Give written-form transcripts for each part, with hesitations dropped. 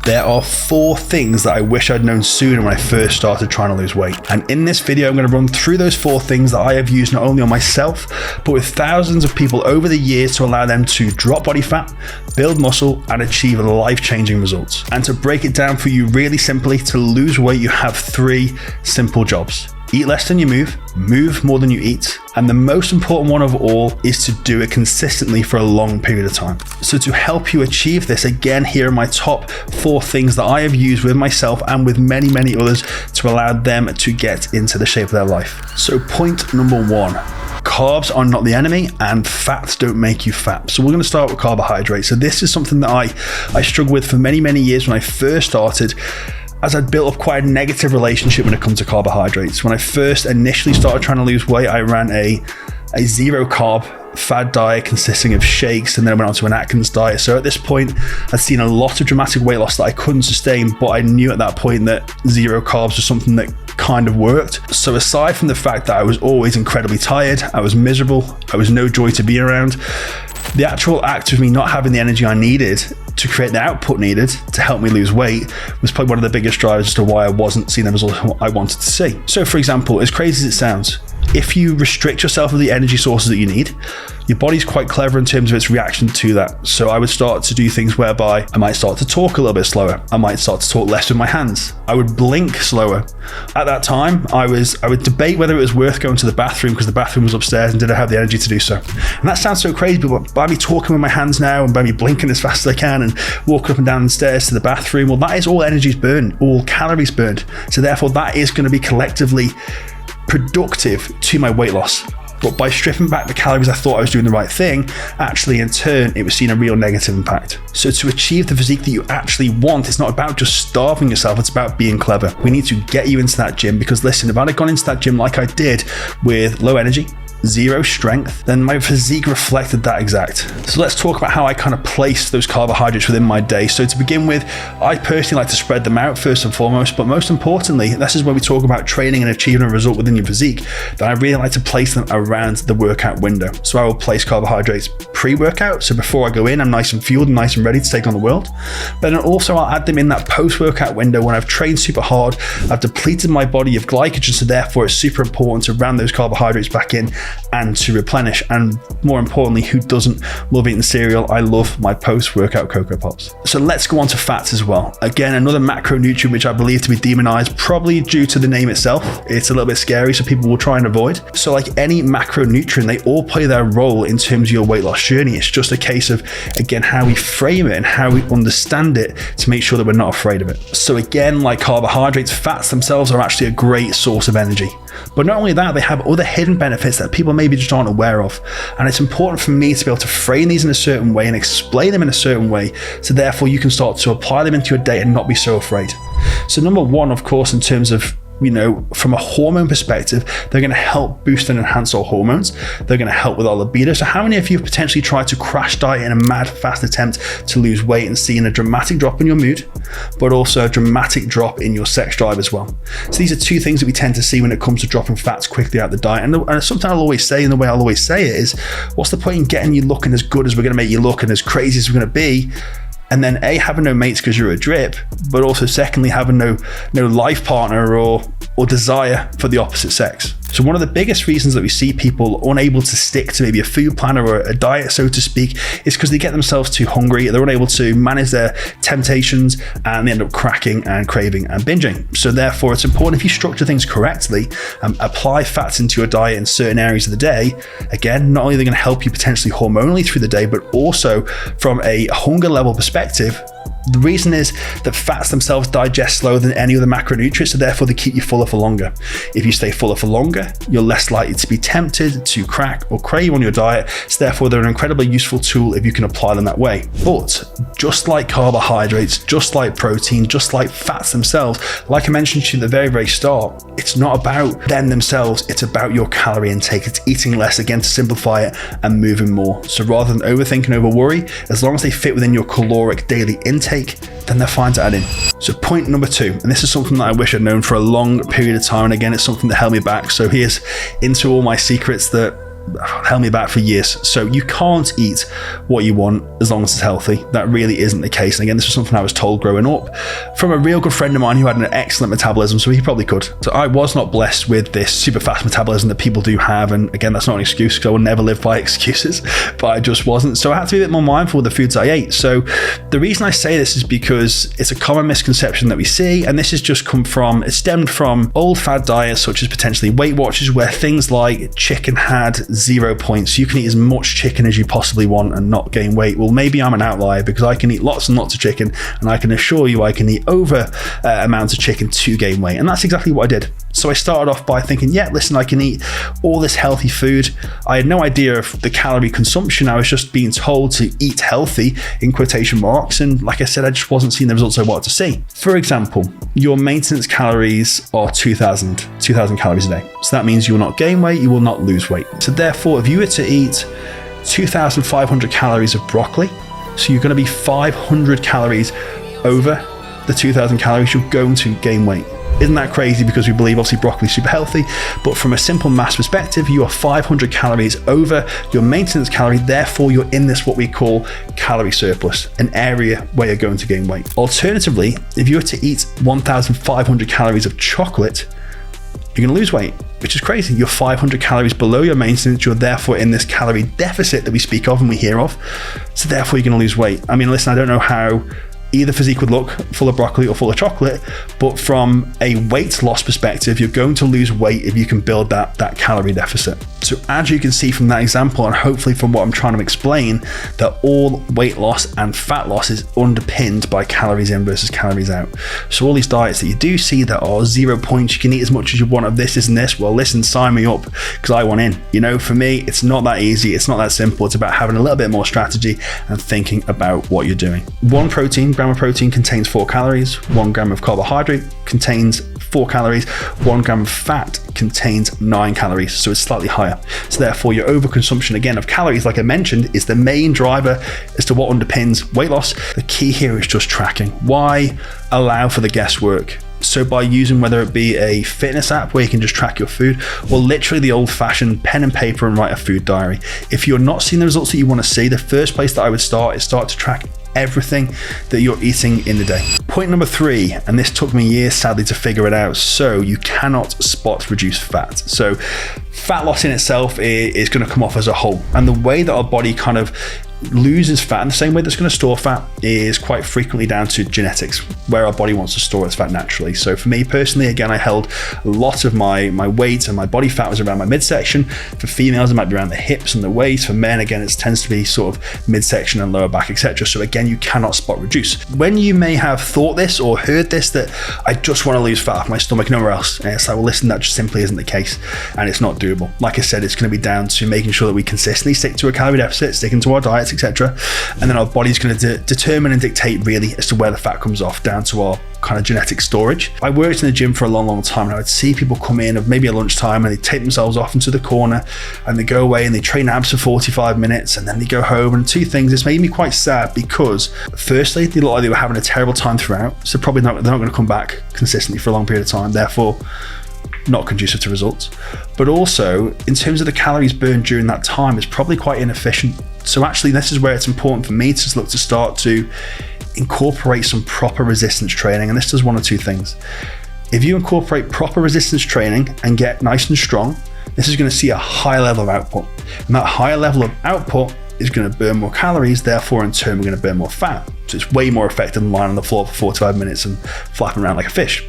There are 4 things that I wish I'd known sooner when I first started trying to lose weight. And in this video, I'm going to run through those 4 things that I have used not only on myself, but with thousands of people over the years to allow them to drop body fat, build muscle, and achieve life-changing results. And to break it down for you really simply, to lose weight, you have 3 simple jobs. Eat less than you move more than you eat, and the most important one of all is to do it consistently for a long period of time. So to help you achieve this, again, here are my top 4 things that I have used with myself and with many, many others to allow them to get into the shape of their life. So point number 1. Carbs are not the enemy and fats don't make you fat. So we're going to start with carbohydrates. So this is something that I struggled with for many, many years when I first started, as I'd built up quite a negative relationship when it comes to carbohydrates. When I first initially started trying to lose weight, I ran a 0 carb fad diet consisting of shakes, and then I went on to an Atkins diet. So at this point, I'd seen a lot of dramatic weight loss that I couldn't sustain, but I knew at that point that 0 carbs was something that kind of worked. So aside from the fact that I was always incredibly tired, I was miserable, I was no joy to be around, the actual act of me not having the energy I needed to create the output needed to help me lose weight was probably one of the biggest drivers as to why I wasn't seeing the results I wanted to see. So for example, as crazy as it sounds, if you restrict yourself of the energy sources that you need, your body's quite clever in terms of its reaction to that. So I would start to do things whereby I might start to talk a little bit slower. I might start to talk less with my hands. I would blink slower. At that time, I would debate whether it was worth going to the bathroom because the bathroom was upstairs and did I have the energy to do so. And that sounds so crazy, but by me talking with my hands now and by me blinking as fast as I can and walking up and down the stairs to the bathroom, well, that is all energy's burned, all calories burned. So therefore, that is going to be collectively productive to my weight loss. But by stripping back the calories I thought I was doing the right thing, actually in turn, it was seeing a real negative impact. So to achieve the physique that you actually want, it's not about just starving yourself, it's about being clever. We need to get you into that gym because listen, if I'd have gone into that gym like I did with low energy, 0 strength, then my physique reflected that exact. So let's talk about how I kind of place those carbohydrates within my day. So to begin with, I personally like to spread them out first and foremost, but most importantly, this is where we talk about training and achieving a result within your physique, that I really like to place them around the workout window. So I will place carbohydrates pre-workout, so before I go in, I'm nice and fueled and nice and ready to take on the world. But then also I'll add them in that post-workout window when I've trained super hard, I've depleted my body of glycogen, so therefore it's super important to ram those carbohydrates back in and to replenish. And more importantly, who doesn't love eating cereal? I love my post-workout Cocoa Pops. So let's go on to fats as well. Again, another macronutrient which I believe to be demonized, probably due to the name itself. It's a little bit scary, so people will try and avoid. So like any macronutrient, they all play their role in terms of your weight loss journey. It's just a case of, again, how we frame it and how we understand it to make sure that we're not afraid of it. So again, like carbohydrates, fats themselves are actually a great source of energy. But not only that, they have other hidden benefits that people maybe just aren't aware of. And it's important for me to be able to frame these in a certain way and explain them in a certain way, so therefore you can start to apply them into your day and not be so afraid. So number 1, of course, in terms of, from a hormone perspective, they're going to help boost and enhance our hormones. They're going to help with our libido. So how many of you have potentially tried to crash diet in a mad fast attempt to lose weight and seen a dramatic drop in your mood, but also a dramatic drop in your sex drive as well? So these are 2 things that we tend to see when it comes to dropping fats quickly out the diet. And something I'll always say, and the way I'll always say it is, what's the point in getting you looking as good as we're going to make you look and as crazy as we're going to be, and then A, having no mates because you're a drip, but also secondly, having no life partner or desire for the opposite sex. So one of the biggest reasons that we see people unable to stick to maybe a food plan or a diet, so to speak, is because they get themselves too hungry. They're unable to manage their temptations and they end up cracking and craving and binging. So therefore, it's important if you structure things correctly, apply fats into your diet in certain areas of the day. Again, not only are they going to help you potentially hormonally through the day, but also from a hunger level perspective. The reason is that fats themselves digest slower than any other macronutrients, so therefore they keep you fuller for longer. If you stay fuller for longer, you're less likely to be tempted to crack or crave on your diet, so therefore they're an incredibly useful tool if you can apply them that way. But just like carbohydrates, just like protein, just like fats themselves, like I mentioned to you at the very, very start, it's not about them themselves, it's about your calorie intake. It's eating less, again, to simplify it, and moving more. So rather than overthink and over worry, as long as they fit within your caloric daily intake, then they're fine to add in. So point number 2, and this is something that I wish I'd known for a long period of time, and again, it's something that held me back. So here's into all my secrets that held me back for years. So you can't eat what you want as long as it's healthy. That really isn't the case. And again, this was something I was told growing up from a real good friend of mine who had an excellent metabolism, so he probably could. So I was not blessed with this super fast metabolism that people do have. And again, that's not an excuse, because I will never live by excuses, but I just wasn't. So I had to be a bit more mindful of the foods I ate. So the reason I say this is because it's a common misconception that we see, and this has just it stemmed from old fad diets such as potentially Weight Watchers, where things like chicken had 0 points. You can eat as much chicken as you possibly want and not gain weight. Well, maybe I'm an outlier, because I can eat lots and lots of chicken, and I can assure you I can eat over amounts of chicken to gain weight. And that's exactly what I did. So I started off by thinking, yeah, listen, I can eat all this healthy food. I had no idea of the calorie consumption. I was just being told to eat healthy in quotation marks. And like I said, I just wasn't seeing the results I wanted to see. For example, your maintenance calories are 2,000 calories a day. So that means you will not gain weight, you will not lose weight. So therefore, if you were to eat 2,500 calories of broccoli, so you're going to be 500 calories over the 2,000 calories, you're going to gain weight. Isn't that crazy? Because we believe obviously broccoli is super healthy, but from a simple mass perspective, you are 500 calories over your maintenance calorie. Therefore, you're in this what we call calorie surplus, an area where you're going to gain weight. Alternatively, if you were to eat 1,500 calories of chocolate, you're going to lose weight, which is crazy. You're 500 calories below your maintenance. You're therefore in this calorie deficit that we speak of and we hear of. So therefore, you're going to lose weight. I mean, listen, I don't know how either physique would look full of broccoli or full of chocolate, but from a weight loss perspective, you're going to lose weight if you can build that calorie deficit. So as you can see from that example, and hopefully from what I'm trying to explain, that all weight loss and fat loss is underpinned by calories in versus calories out. So all these diets that you do see that are 0 points, you can eat as much as you want of this and this, well, listen, sign me up, because I want in. You know, for me, it's not that easy, it's not that simple. It's about having a little bit more strategy and thinking about what you're doing. 1 gram of protein contains 4 calories, 1 gram of carbohydrate contains 4 calories, 1 gram of fat contains 9 calories, so it's slightly higher. So therefore, your overconsumption again of calories, like I mentioned, is the main driver as to what underpins weight loss. The key here is just tracking. Why allow for the guesswork? So by using whether it be a fitness app where you can just track your food, or literally the old-fashioned pen and paper and write a food diary. If you're not seeing the results that you want to see, the first place that I would start is to track everything that you're eating in the day. Point number 3, and this took me years sadly to figure it out, so you cannot spot reduce fat. So fat loss in itself is going to come off as a whole, and the way that our body kind of loses fat in the same way that's going to store fat is quite frequently down to genetics, where our body wants to store its fat naturally. So for me personally, again, I held a lot of my weight and my body fat was around my midsection. For females, it might be around the hips and the waist. For men, again, it tends to be sort of midsection and lower back, etc. So again, you cannot spot reduce. When you may have thought this or heard this, that I just want to lose fat off my stomach, nowhere else, and it's like, well, listen, that just simply isn't the case, and it's not doable. Like I said, it's going to be down to making sure that we consistently stick to a calorie deficit, sticking to our diets, etc. And then our body's going to determine and dictate really as to where the fat comes off, down to our kind of genetic storage. I worked in the gym for a long time, and I would see people come in of maybe at lunchtime and they take themselves off into the corner and they go away and they train abs for 45 minutes and then they go home. And 2 things, this made me quite sad, because firstly, they looked like they were having a terrible time throughout, so probably they're not going to come back consistently for a long period of time, therefore not conducive to results. But also, in terms of the calories burned during that time, it's probably quite inefficient. So actually, this is where it's important for me to look to start to incorporate some proper resistance training. And this does 1 or 2 things. If you incorporate proper resistance training and get nice and strong, this is going to see a high level of output. And that higher level of output is going to burn more calories, therefore in turn we're going to burn more fat. So it's way more effective than lying on the floor for 45 minutes and flapping around like a fish.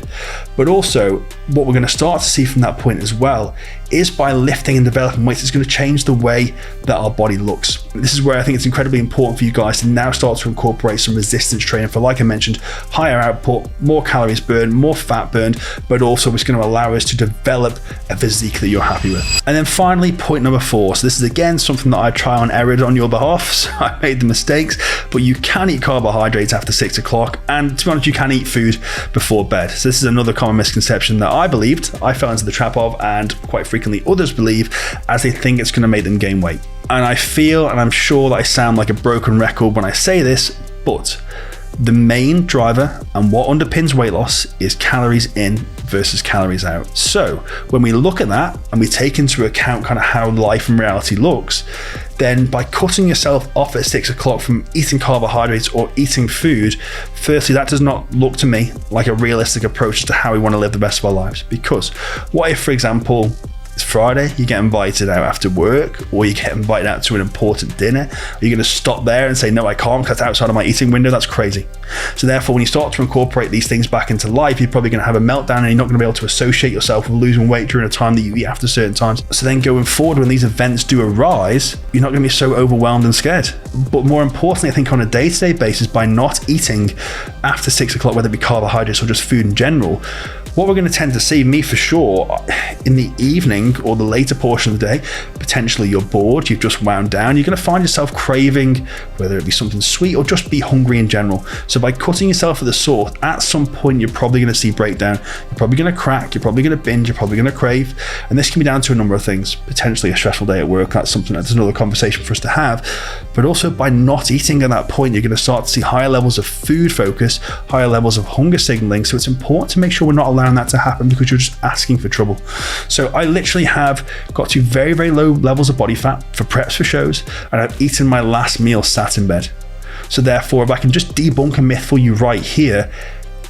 But also, what we're going to start to see from that point as well is by lifting and developing weights, it's going to change the way that our body looks. This is where I think it's incredibly important for you guys to now start to incorporate some resistance training for, like I mentioned, higher output, more calories burned, more fat burned, but also it's going to allow us to develop a physique that you're happy with. And then finally, point number 4. So this is again something that I try and error on your behalf. So I made the mistakes, but you can eat carbohydrates after 6 o'clock, and to be honest, you can eat food before bed. So this is another common misconception that I believed, I fell into the trap of, and quite frequently others believe, as they think it's going to make them gain weight. And I feel, and I'm sure that I sound like a broken record when I say this, but The main driver and what underpins weight loss is calories in versus calories out. So when we look at that and we take into account kind of how life and reality looks, then by cutting yourself off at 6 o'clock from eating carbohydrates or eating food, firstly, that does not look to me like a realistic approach to how we want to live the rest of our lives. Because what if, for example, it's Friday, you get invited out after work, or you get invited out to an important dinner? Are you going to stop there and say, no, I can't because that's outside of my eating window? That's crazy. So therefore, when you start to incorporate these things back into life, you're probably going to have a meltdown and you're not going to be able to associate yourself with losing weight during a time that you eat after certain times. So then going forward, when these events do arise, you're not going to be so overwhelmed and scared. But more importantly, I think on a day-to-day basis, by not eating after 6 o'clock, whether it be carbohydrates or just food in general, what we're going to tend to see, me for sure, in the evening or the later portion of the day, potentially you're bored, you've just wound down, you're going to find yourself craving, whether it be something sweet or just be hungry in general. So by cutting yourself at the source, at some point you're probably going to see breakdown, you're probably going to crack, you're probably going to binge, you're probably going to crave. And this can be down to a number of things, potentially a stressful day at work, that's another conversation for us to have. But also by not eating at that point, you're going to start to see higher levels of food focus, higher levels of hunger signaling. So it's important to make sure we're not allowing that to happen, because you're just asking for trouble. So I literally have got to very, very low levels of body fat for preps for shows, and I've eaten my last meal sat in bed. So therefore, if I can just debunk a myth for you right here,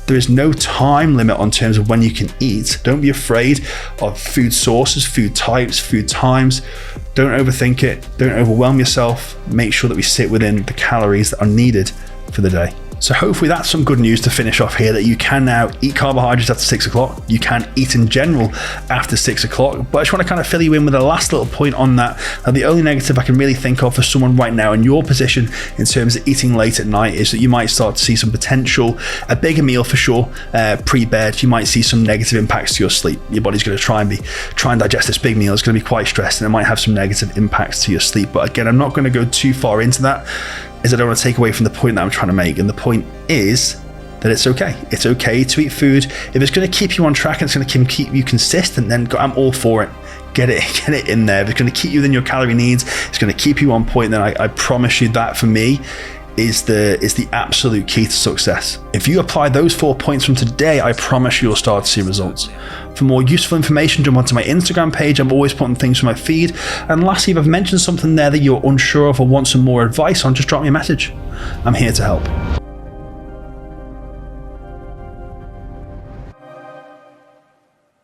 there is no time limit on terms of when you can eat. Don't be afraid of food sources, food types, food times. Don't overthink it. Don't overwhelm yourself. Make sure that we sit within the calories that are needed for the day. So hopefully that's some good news to finish off here, that you can now eat carbohydrates after 6 o'clock. You can eat in general after 6 o'clock. But I just want to kind of fill you in with a last little point on that. Now, the only negative I can really think of for someone right now in your position in terms of eating late at night is that you might start to see some potential, a bigger meal for sure, pre-bed. You might see some negative impacts to your sleep. Your body's going to try and digest this big meal. It's going to be quite stressed, and it might have some negative impacts to your sleep. But again, I'm not going to go too far into that, is I don't want to take away from the point that I'm trying to make. And the point is that it's okay. It's okay to eat food. If it's going to keep you on track and it's going to keep you consistent, then I'm all for it. Get it in there. If it's going to keep you within your calorie needs, it's going to keep you on point, then I promise you that for me is the absolute key to success. If you apply those 4 points from today, I promise you'll start to see results. For more useful information, jump onto my Instagram page. I'm always putting things from my feed. And lastly, if I've mentioned something there that you're unsure of or want some more advice on, just drop me a message. I'm here to help.